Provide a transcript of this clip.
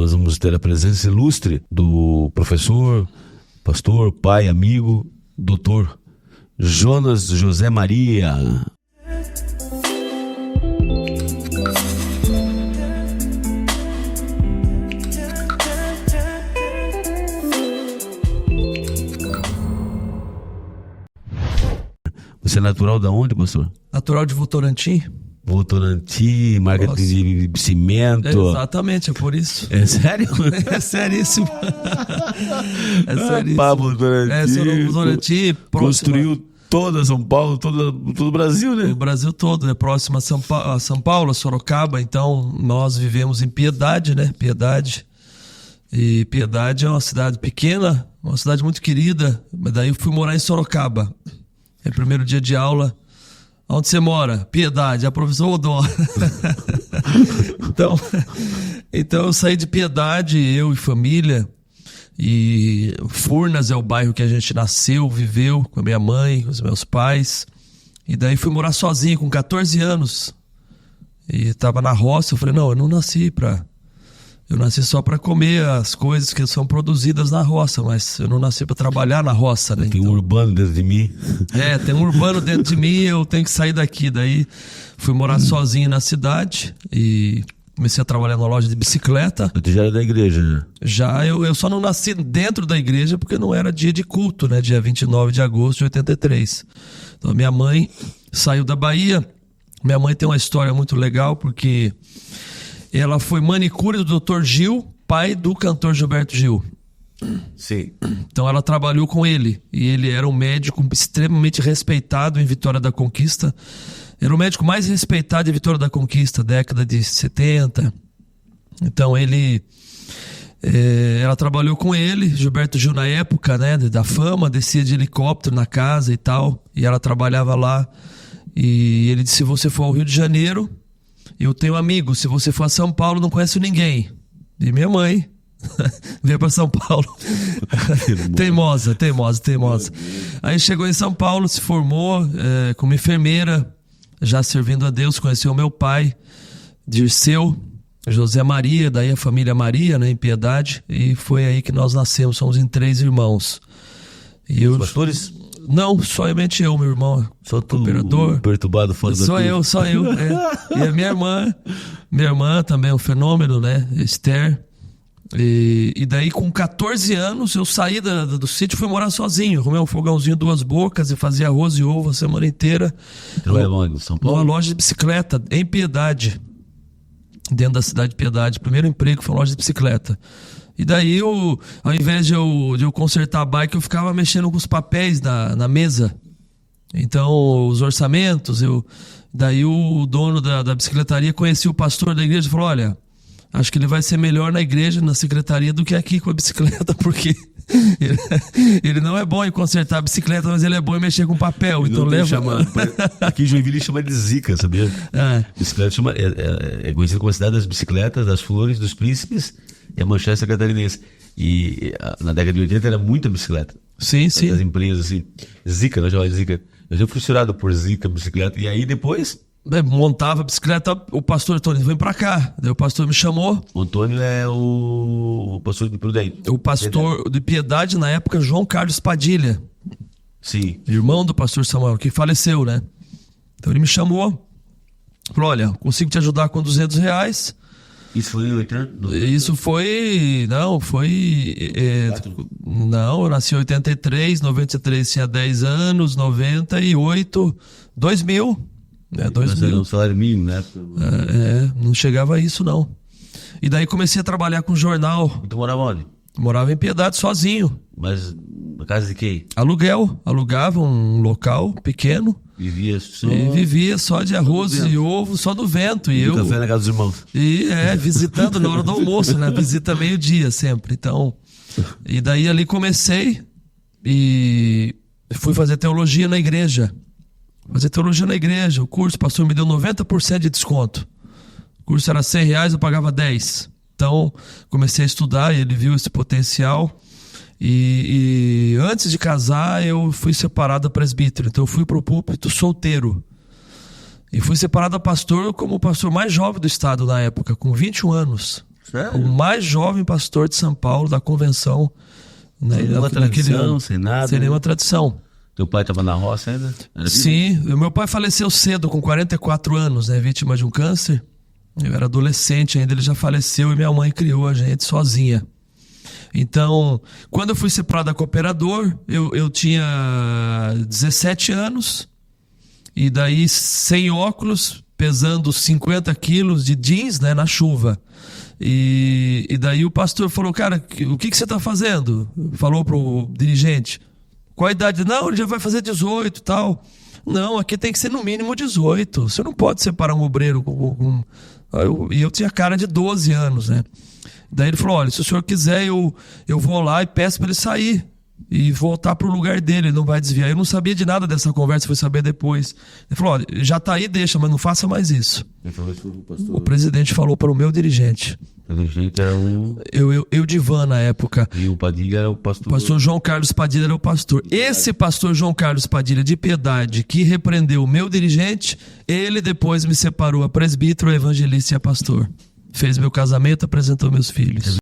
nós vamos ter a presença ilustre do professor, pastor, pai, amigo, doutor Jonas José Maria. Você é natural da onde, pastor? Natural de Votorantim. Votorantim, marca de cimento. Exatamente, é por isso. É sério? É seríssimo. É seríssimo. Votorantim. Construiu toda São Paulo, todo o Brasil, né? O Brasil todo, é próximo a São Paulo, a Sorocaba. Então, nós vivemos em Piedade, né? Piedade. E Piedade é uma cidade pequena, uma cidade muito querida. Mas daí eu fui morar em Sorocaba. É primeiro dia de aula. Onde você mora? Piedade. A professora Odó. Então eu saí de Piedade, eu e família. E Furnas é o bairro que a gente nasceu, viveu com a minha mãe, com os meus pais. E daí fui morar sozinho com 14 anos. E estava na roça. Eu falei, não, eu não nasci Eu nasci só para comer as coisas que são produzidas na roça, mas eu não nasci para trabalhar na roça, né? Tem um urbano dentro de mim. Tem um urbano dentro de mim, eu tenho que sair daqui. Daí fui morar sozinho na cidade e comecei a trabalhar numa loja de bicicleta. Você já era da igreja, né? Já, eu só não nasci dentro da igreja porque não era dia de culto, né? Dia 29 de agosto de 83. Então minha mãe saiu da Bahia. Minha mãe tem uma história muito legal porque ela foi manicure do Dr. Gil, pai do cantor Gilberto Gil. Sim. Então ela trabalhou com ele. E ele era um médico extremamente respeitado em Vitória da Conquista. Era o médico mais respeitado em Vitória da Conquista, década de 70. Então ela trabalhou com ele. Gilberto Gil na época, né, da fama, descia de helicóptero na casa e tal. E ela trabalhava lá. E ele disse, se você for ao Rio de Janeiro, eu tenho amigos, se você for a São Paulo, não conhece ninguém. E minha mãe veio para São Paulo. Teimosa. Aí chegou em São Paulo, se formou como enfermeira, já servindo a Deus, conheceu meu pai, Dirceu, José Maria, daí a família Maria, né, em Piedade, e foi aí que nós nascemos, somos em 3 irmãos. E os pastores? Não, somente eu, meu irmão. Só tu, cooperador. Perturbado fora da curva. Só eu. E a minha irmã também é um fenômeno, né? Esther. E daí com 14 anos eu saí do sítio e fui morar sozinho. Arrumei um fogãozinho 2 bocas e fazia arroz e ovo a semana inteira. Trabalhava em São Paulo? Numa loja de bicicleta, em Piedade. Dentro da cidade de Piedade. Primeiro emprego foi uma loja de bicicleta. E daí, ao invés de eu consertar a bike, eu ficava mexendo com os papéis na mesa. Então, os orçamentos, daí o dono da bicicletaria conhecia o pastor da igreja e falou, olha, acho que ele vai ser melhor na igreja, na secretaria, do que aqui com a bicicleta, porque ele não é bom em consertar a bicicleta, mas ele é bom em mexer com papel. Então aqui em Joinville chama de Zica, sabia? Bicicleta é conhecida como a cidade das bicicletas, das flores, dos príncipes. E a Manchester catarinense. E na década de 80 era muita bicicleta. Sim. As empresas assim. Zica, nós chamamos de Zica. Eu já fui fissurado por Zica, bicicleta. E aí depois... montava a bicicleta, o pastor Antônio, vem pra cá. Daí o pastor me chamou. O Antônio é o pastor de Prudente. O pastor de Piedade, na época, João Carlos Padilha. Sim. Irmão do pastor Samuel, que faleceu, né? Então ele me chamou. Falou, olha, consigo te ajudar com R$200. Isso foi em 80? Isso foi... Não, foi... não, eu nasci em 83, 93 tinha 10 anos, 98, 2000. 2000. Era um salário mínimo, né? Não chegava a isso, não. E daí comecei a trabalhar com jornal. E tu morava onde? Morava em Piedade, sozinho. Mas na casa de quem? Alugava um local pequeno. Vivia só de arroz e ovo, só do vento. E eu café na casa dos irmãos. Visitando na hora do almoço, né? Visita meio-dia sempre. Então, e daí ali comecei e fui fazer teologia na igreja. O curso, o pastor me deu 90% de desconto. O curso era R$100, eu pagava 10. Então, comecei a estudar e ele viu esse potencial. E antes de casar, eu fui separado da presbítero. Então eu fui pro púlpito solteiro. E fui separado da pastor como o pastor mais jovem do estado na época, com 21 anos. Sério? O mais jovem pastor de São Paulo, da convenção. Né, sem nenhuma tradição, sem nada. Sem nenhuma tradição. Teu pai estava na roça ainda? Sim, o meu pai faleceu cedo, com 44 anos, né, vítima de um câncer. Eu era adolescente ainda, ele já faleceu e minha mãe criou a gente sozinha. Então, quando eu fui separado da Cooperador, eu tinha 17 anos, e daí sem óculos, pesando 50 quilos de jeans, né, na chuva. E daí o pastor falou, cara, o que você está fazendo? Falou pro dirigente. Qual a idade? Não, ele já vai fazer 18 e tal. Não, aqui tem que ser no mínimo 18. Você não pode separar um obreiro com... E eu tinha cara de 12 anos, né? Daí ele falou, olha, se o senhor quiser, eu vou lá e peço para ele sair e voltar pro lugar dele, ele não vai desviar. Eu não sabia de nada dessa conversa, fui saber depois. Ele falou, olha, já tá aí, deixa, mas não faça mais isso. O presidente falou para o meu dirigente. O dirigente era um... Eudivan na época. E o Padilha era o pastor. O pastor João Carlos Padilha era o pastor. Esse pastor João Carlos Padilha de Piedade, que repreendeu o meu dirigente, ele depois me separou a presbítero, a evangelista e a pastor. Fez meu casamento, apresentou meus filhos.